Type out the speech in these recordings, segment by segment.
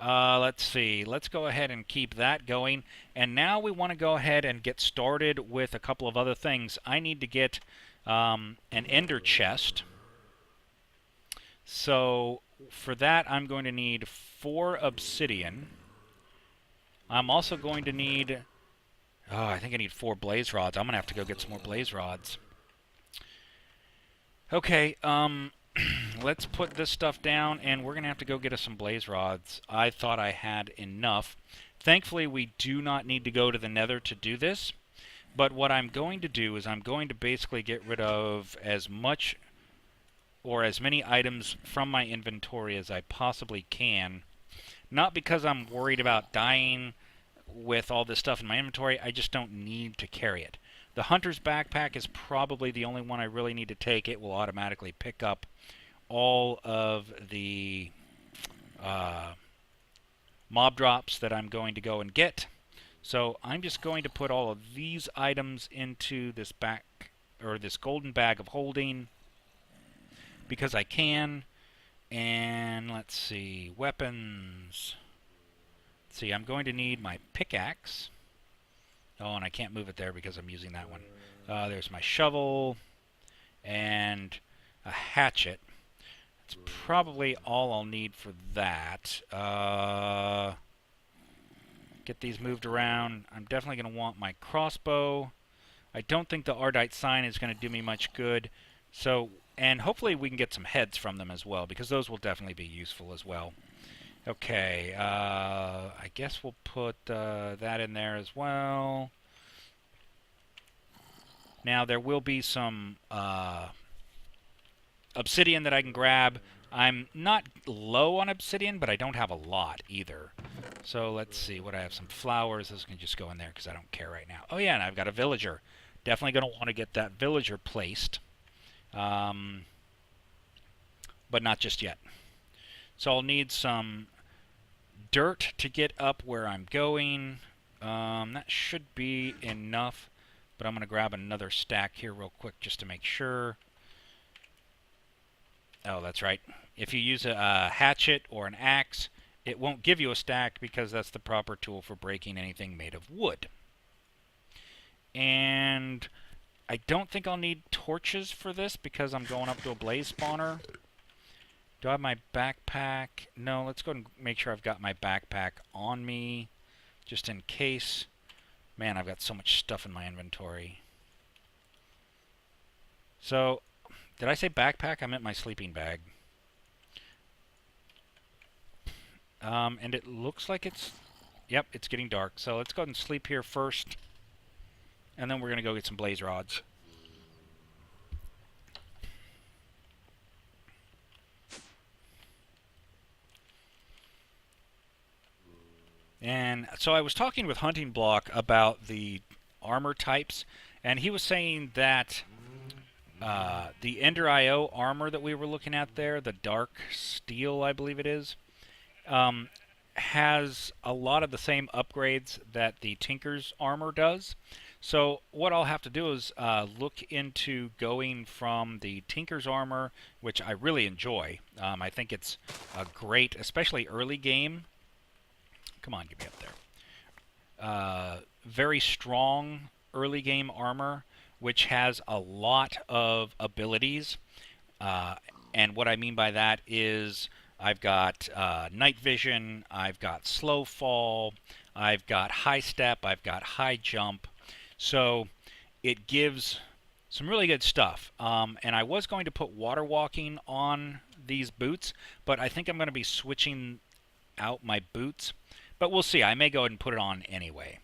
Let's see. Let's go ahead and keep that going. And now we want to go ahead and get started with a couple of other things. I need to get an ender chest. So for that, I'm going to need 4 obsidian. I'm also going to need... Oh, I think I need 4 blaze rods. I'm going to have to go get some more blaze rods. Okay, let's put this stuff down, and we're going to have to go get us some blaze rods. I thought I had enough. Thankfully, we do not need to go to the nether to do this. But what I'm going to do is I'm going to basically get rid of as much or as many items from my inventory as I possibly can. Not because I'm worried about dying with all this stuff in my inventory, I just don't need to carry it. The hunter's backpack is probably the only one I really need to take. It will automatically pick up all of the mob drops that I'm going to go and get. So I'm just going to put all of these items into this this golden bag of holding because I can. And let's see, weapons. Let's see, I'm going to need my pickaxe. Oh, and I can't move it there because I'm using that one. There's my shovel and a hatchet. That's probably all I'll need for that. Get these moved around. I'm definitely going to want my crossbow. I don't think the Ardite sign is going to do me much good. So, and hopefully we can get some heads from them as well, because those will definitely be useful as well. Okay, I guess we'll put that in there as well. Now, there will be some obsidian that I can grab. I'm not low on obsidian, but I don't have a lot either. So let's see what I have. Some flowers. This can just go in there because I don't care right now. Oh yeah, and I've got a villager. Definitely going to want to get that villager placed. But not just yet. So I'll need some dirt to get up where I'm going. That should be enough. But I'm going to grab another stack here real quick just to make sure. Oh, that's right. If you use a hatchet or an axe, it won't give you a stack because that's the proper tool for breaking anything made of wood. And I don't think I'll need torches for this because I'm going up to a blaze spawner. Do I have my backpack? No, let's go and make sure I've got my backpack on me just in case. Man, I've got so much stuff in my inventory. So, did I say backpack? I meant my sleeping bag. And it looks like it's... Yep, it's getting dark. So let's go ahead and sleep here first. And then we're going to go get some blaze rods. And so I was talking with Hunting Block about the armor types. And he was saying that the Ender IO armor that we were looking at there, the dark steel, I believe it is, has a lot of the same upgrades that the Tinker's armor does. So what I'll have to do is look into going from the Tinker's armor, which I really enjoy. I think it's a great, especially early game. Come on, get me up there. Very strong early game armor, which has a lot of abilities. And what I mean by that is I've got night vision, I've got slow fall, I've got high step, I've got high jump. So it gives some really good stuff. And I was going to put water walking on these boots, but I think I'm going to be switching out my boots. But we'll see. I may go ahead and put it on anyway.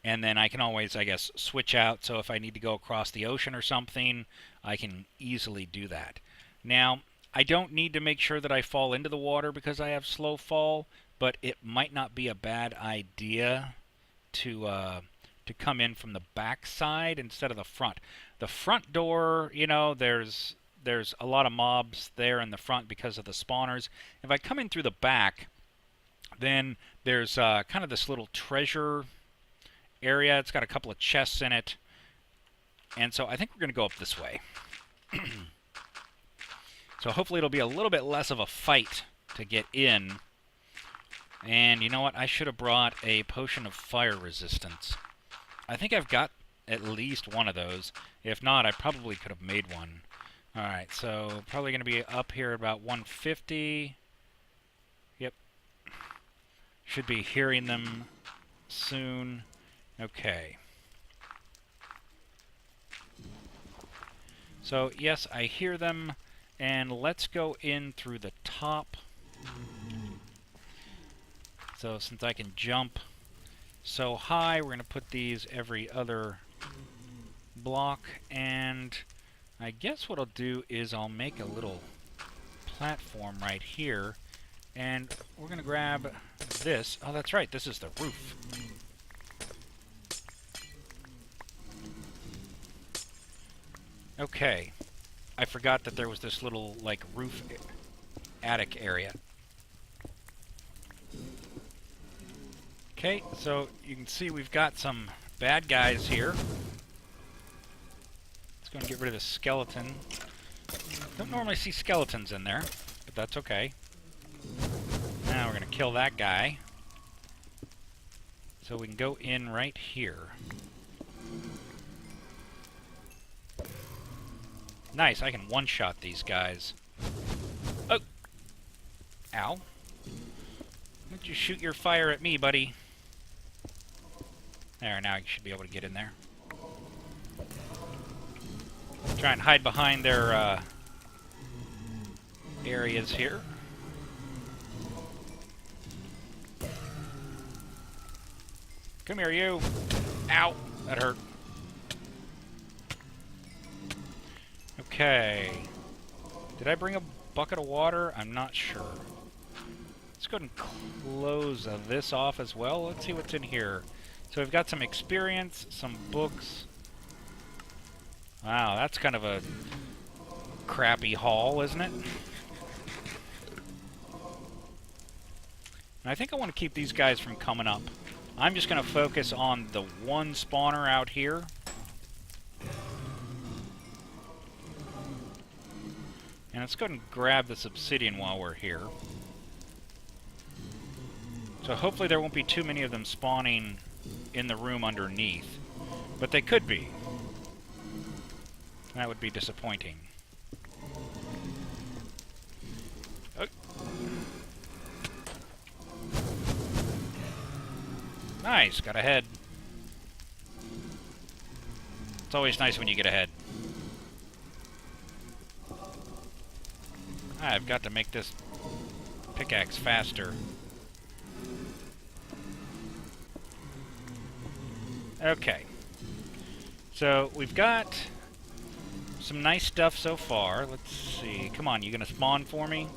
And then I can always, I guess, switch out. So if I need to go across the ocean or something, I can easily do that. Now, I don't need to make sure that I fall into the water because I have slow fall, but it might not be a bad idea to come in from the back side instead of the front. The front door, you know, there's a lot of mobs there in the front because of the spawners. If I come in through the back, then there's kind of this little treasure area. It's got a couple of chests in it. And so I think we're going to go up this way. So hopefully it'll be a little bit less of a fight to get in. And you know what? I should have brought a potion of fire resistance. I think I've got at least one of those. If not, I probably could have made one. Alright, so probably going to be up here at about 150. Yep. Should be hearing them soon. Okay. So, yes, I hear them. And let's go in through the top. So, since I can jump so high, we're going to put these every other block. And I guess what I'll do is I'll make a little platform right here. And we're going to grab this. Oh, that's right. This is the roof. Okay. I forgot that there was this little, like, roof attic area. Okay, so you can see we've got some bad guys here. Let's go and get rid of the skeleton. Don't normally see skeletons in there, but that's okay. Now we're going to kill that guy. So we can go in right here. Nice, I can one-shot these guys. Oh! Ow. Don't you shoot your fire at me, buddy. There, now you should be able to get in there. Try and hide behind their areas here. Come here, you. Ow, that hurt. Okay. Did I bring a bucket of water? I'm not sure. Let's go ahead and close this off as well. Let's see what's in here. So we've got some experience, some books. Wow, that's kind of a crappy haul, isn't it? And I think I want to keep these guys from coming up. I'm just going to focus on the one spawner out here. And let's go ahead and grab this obsidian while we're here. So hopefully there won't be too many of them spawning in the room underneath. But they could be. That would be disappointing. Oh. Nice, got ahead. It's always nice when you get ahead. I've got to make this pickaxe faster. Okay. So, we've got some nice stuff so far. Let's see. Come on, you gonna spawn for me?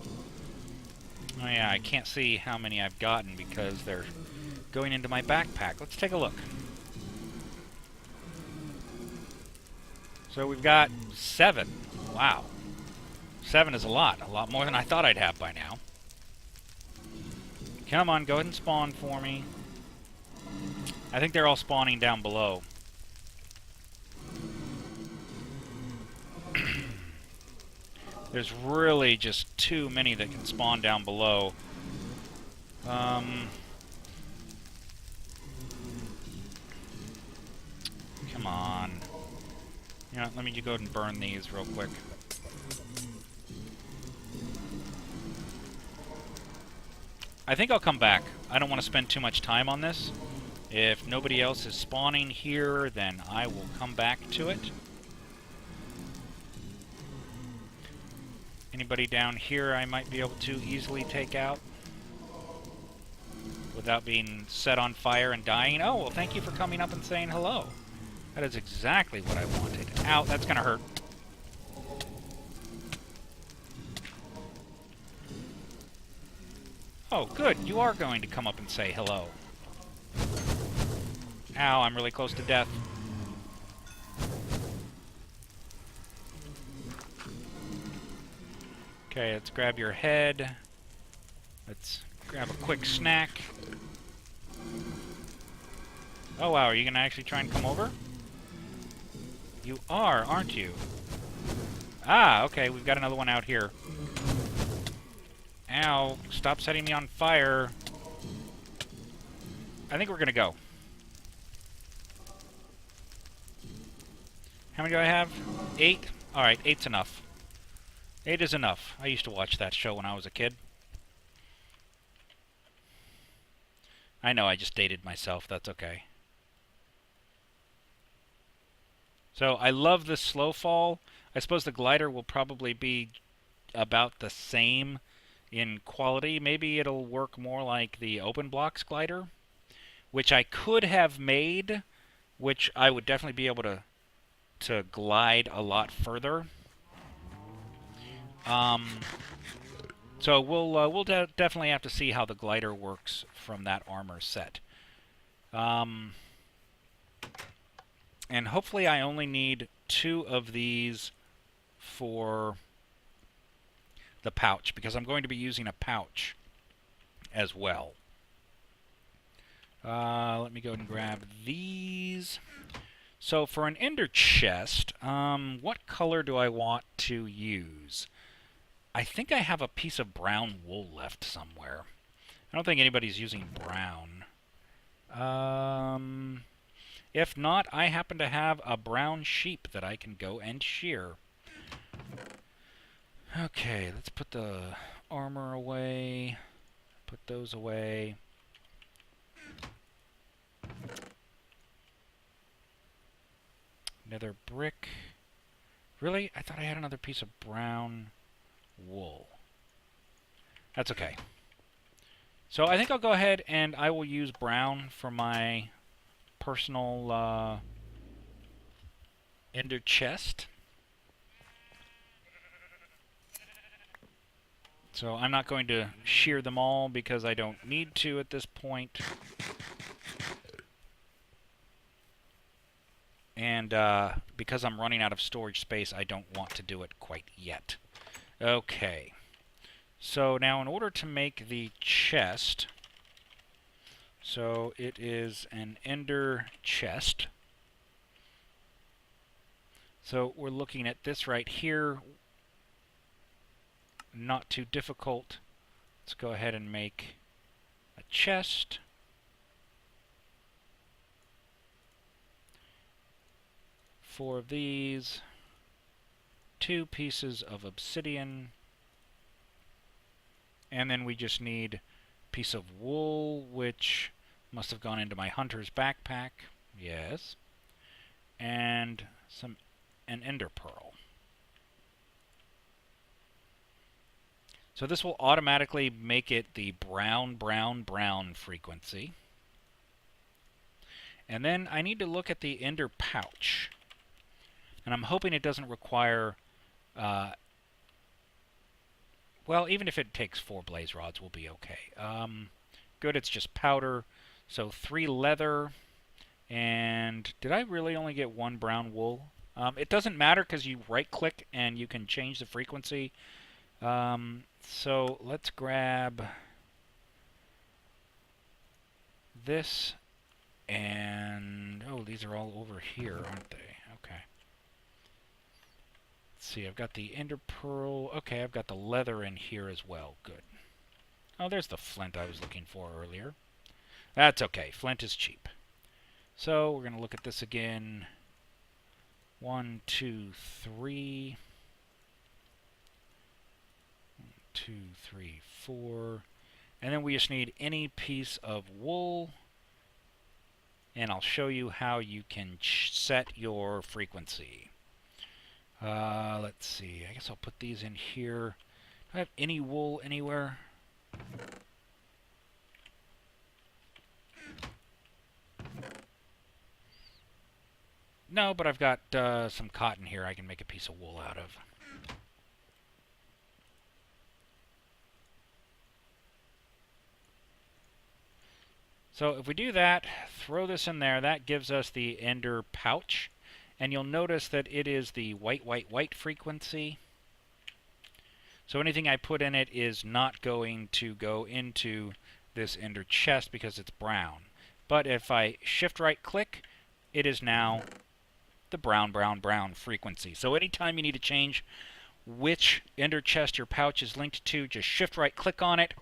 Oh yeah, I can't see how many I've gotten because they're going into my backpack. Let's take a look. So we've got 7. Wow. 7 is a lot more than I thought I'd have by now. Come on, go ahead and spawn for me. I think they're all spawning down below. There's really just too many that can spawn down below. Come on. You know, let me go ahead and burn these real quick. I think I'll come back. I don't want to spend too much time on this. If nobody else is spawning here, then I will come back to it. Anybody down here I might be able to easily take out without being set on fire and dying? Oh, well, thank you for coming up and saying hello. That is exactly what I wanted. Ow, that's gonna hurt. Oh, good. You are going to come up and say hello. Ow, I'm really close to death. Okay, let's grab your head. Let's grab a quick snack. Oh, wow, are you going to actually try and come over? You are, aren't you? Ah, okay, we've got another one out here. Ow, stop setting me on fire. I think we're going to go. How many do I have? 8? Alright, 8's enough. 8 is enough. I used to watch that show when I was a kid. I know I just dated myself. That's okay. So I love the slow fall. I suppose the glider will probably be about the same in quality. Maybe it'll work more like the Open Blocks glider, which I could have made, which I would definitely be able to glide a lot further. So we'll definitely have to see how the glider works from that armor set. And hopefully I only need 2 of these for the pouch, because I'm going to be using a pouch as well. Let me go and grab these. So for an ender chest, what color do I want to use? I think I have a piece of brown wool left somewhere. I don't think anybody's using brown. If not, I happen to have a brown sheep that I can go and shear. Okay, let's put the armor away. Put those away. Another brick. Really? I thought I had another piece of brown wool. That's okay. So I think I'll go ahead and I will use brown for my personal ender chest. So I'm not going to shear them all because I don't need to at this point. And because I'm running out of storage space, I don't want to do it quite yet. Okay. So now in order to make the chest, so it is an ender chest. So we're looking at this right here. Not too difficult. Let's go ahead and make a chest. Four of these. 2 pieces of obsidian. And then we just need a piece of wool, which must have gone into my hunter's backpack. Yes. And an ender pearl. So this will automatically make it the brown, brown, brown frequency. And then I need to look at the ender pouch. And I'm hoping it doesn't require... well, even if it takes 4 blaze rods, we'll be okay. Good, it's just powder. So 3 leather. And did I really only get 1 brown wool? It doesn't matter because you right-click and you can change the frequency. So let's grab this. And, oh, these are all over here, aren't they? Okay. Let's see, I've got the ender pearl. Okay, I've got the leather in here as well. Good. Oh, there's the flint I was looking for earlier. That's okay. Flint is cheap. So we're going to look at this again. 1, 2, 3. 1, 2, 3, 4. And then we just need any piece of wool. And I'll show you how you can set your frequency. Let's see. I guess I'll put these in here. Do I have any wool anywhere? No, but I've got some cotton here I can make a piece of wool out of. So if we do that, throw this in there, that gives us the ender pouch. And you'll notice that it is the white, white, white frequency. So anything I put in it is not going to go into this ender chest because it's brown. But if I shift right click, it is now the brown, brown, brown frequency. So anytime you need to change which ender chest your pouch is linked to, just shift right click on it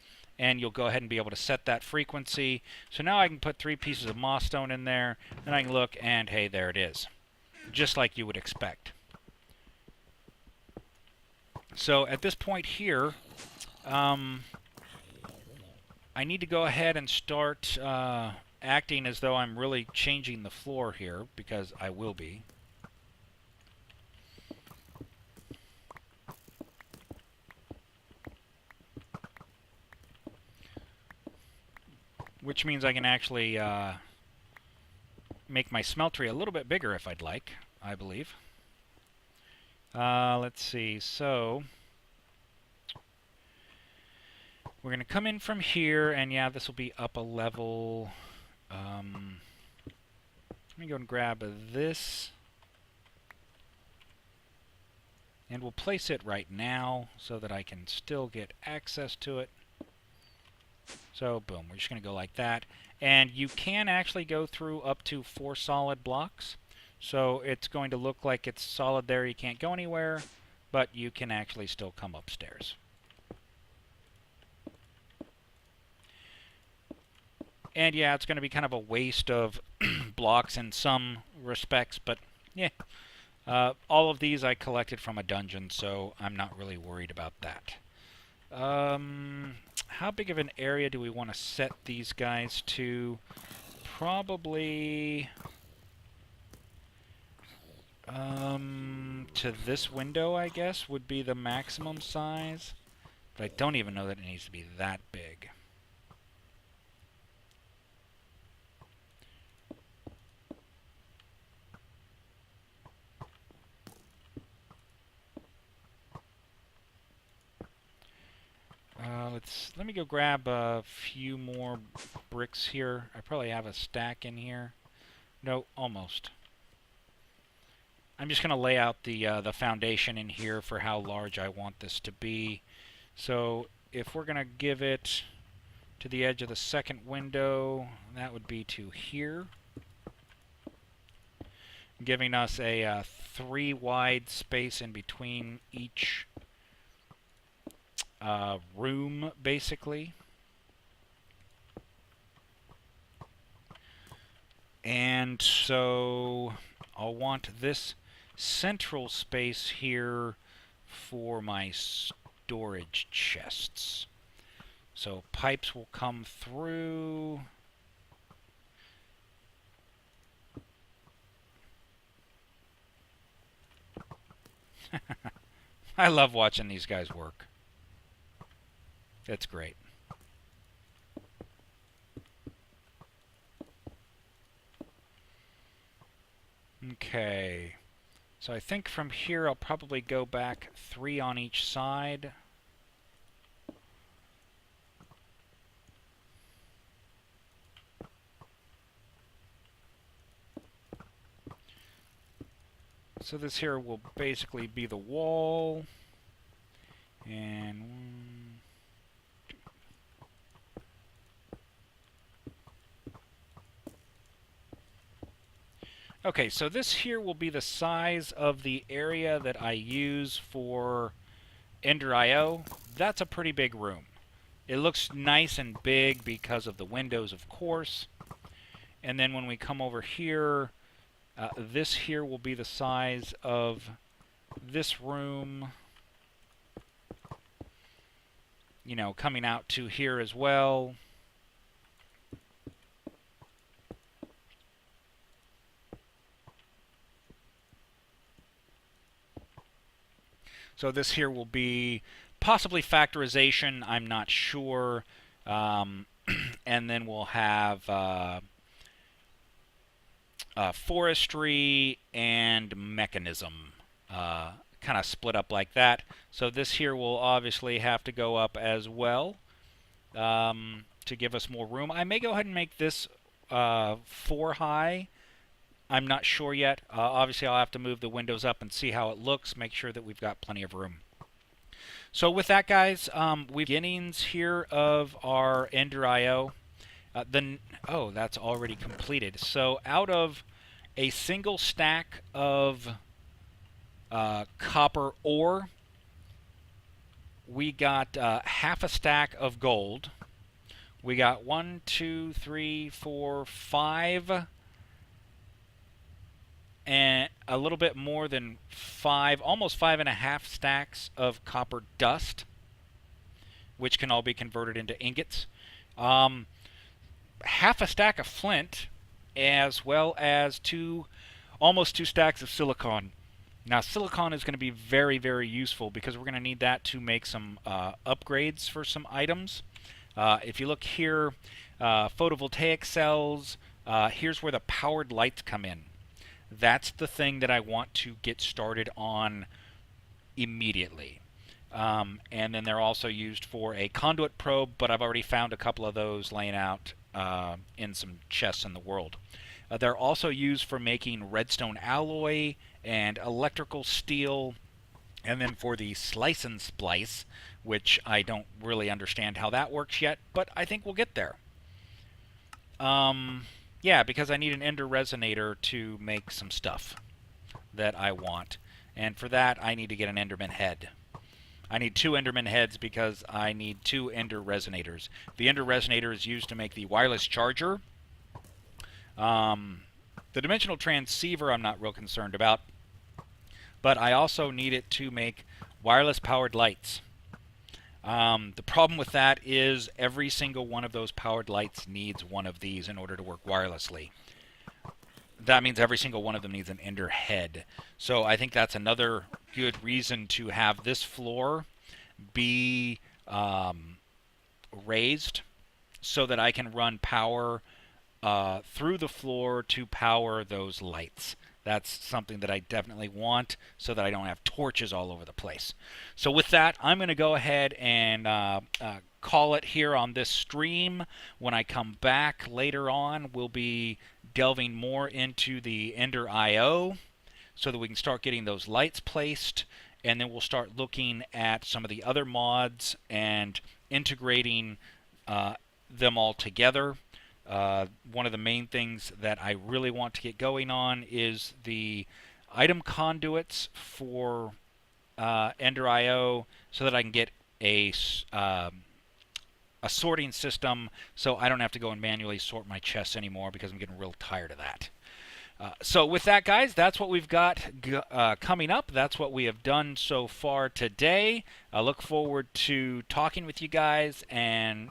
and you'll go ahead and be able to set that frequency. So now I can put 3 pieces of moss stone in there, and I can look, and hey, there it is. Just like you would expect. So at this point here, I need to go ahead and start acting as though I'm really changing the floor here, because I will be. Which means I can actually make my smeltery a little bit bigger if I'd like, I believe. Let's see, so we're going to come in from here, and yeah, this will be up a level. Let me go and grab this, and we'll place it right now so that I can still get access to it. So, boom, we're just going to go like that. And you can actually go through up to 4 solid blocks. So it's going to look like it's solid there, you can't go anywhere, but you can actually still come upstairs. And yeah, it's going to be kind of a waste of blocks in some respects, but yeah. All of these I collected from a dungeon, so I'm not really worried about that. How big of an area do we want to set these guys to? Probably to this window, I guess, would be the maximum size. But I don't even know that it needs to be that big. Let me go grab a few more bricks here. I probably have a stack in here. No, almost. I'm just going to lay out the foundation in here for how large I want this to be. So if we're going to give it to the edge of the second window, that would be to here, giving us a 3 wide space in between each room, basically. And so I'll want this central space here for my storage chests. So pipes will come through. I love watching these guys work. That's great. Okay. So I think from here I'll probably go back 3 on each side. So this here will basically be the wall. And 1, 2. Okay, so this here will be the size of the area that I use for Ender IO. That's a pretty big room. It looks nice and big because of the windows, of course. And then when we come over here, this here will be the size of this room. You know, coming out to here as well. So this here will be possibly factorization, I'm not sure. And then we'll have forestry and mechanism kind of split up like that. So this here will obviously have to go up as well to give us more room. I may go ahead and make this 4 high. I'm not sure yet. Obviously, I'll have to move the windows up and see how it looks, make sure that we've got plenty of room. So with that, guys, we've beginnings here of our Ender IO. Oh, that's already completed. So out of a single stack of copper ore, we got half a stack of gold. We got 1, 2, 3, 4, 5, and a little bit more than 5, almost 5.5 stacks of copper dust, which can all be converted into ingots. Half a stack of flint, as well as almost 2 stacks of silicon. Now, silicon is going to be very, very useful because we're going to need that to make some upgrades for some items. If you look here, photovoltaic cells, here's where the powered lights come in. That's the thing that I want to get started on immediately. And then they're also used for a conduit probe, but I've already found a couple of those laying out in some chests in the world. They're also used for making redstone alloy and electrical steel, and then for the slice and splice, which I don't really understand how that works yet, but I think we'll get there. Yeah, because I need an ender resonator to make some stuff that I want, and for that I need to get an enderman head. I need 2 enderman heads because I need 2 ender resonators. The ender resonator is used to make the wireless charger. The dimensional transceiver I'm not real concerned about, but I also need it to make wireless powered lights. The problem with that is every single one of those powered lights needs one of these in order to work wirelessly. That means every single one of them needs an ender head. So I think that's another good reason to have this floor be raised so that I can run power through the floor to power those lights. That's something that I definitely want so that I don't have torches all over the place. So with that, I'm going to go ahead and call it here on this stream. When I come back later on, we'll be delving more into the Ender IO so that we can start getting those lights placed, and then we'll start looking at some of the other mods and integrating them all together. One of the main things that I really want to get going on is the item conduits for Ender IO so that I can get a sorting system so I don't have to go and manually sort my chests anymore because I'm getting real tired of that. So with that, guys, that's what we've got coming up. That's what we have done so far today. I look forward to talking with you guys and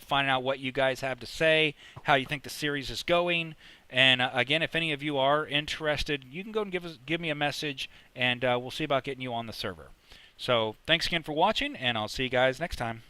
finding out what you guys have to say, how you think the series is going. And again, if any of you are interested, you can go and give me a message, and we'll see about getting you on the server. So thanks again for watching, and I'll see you guys next time.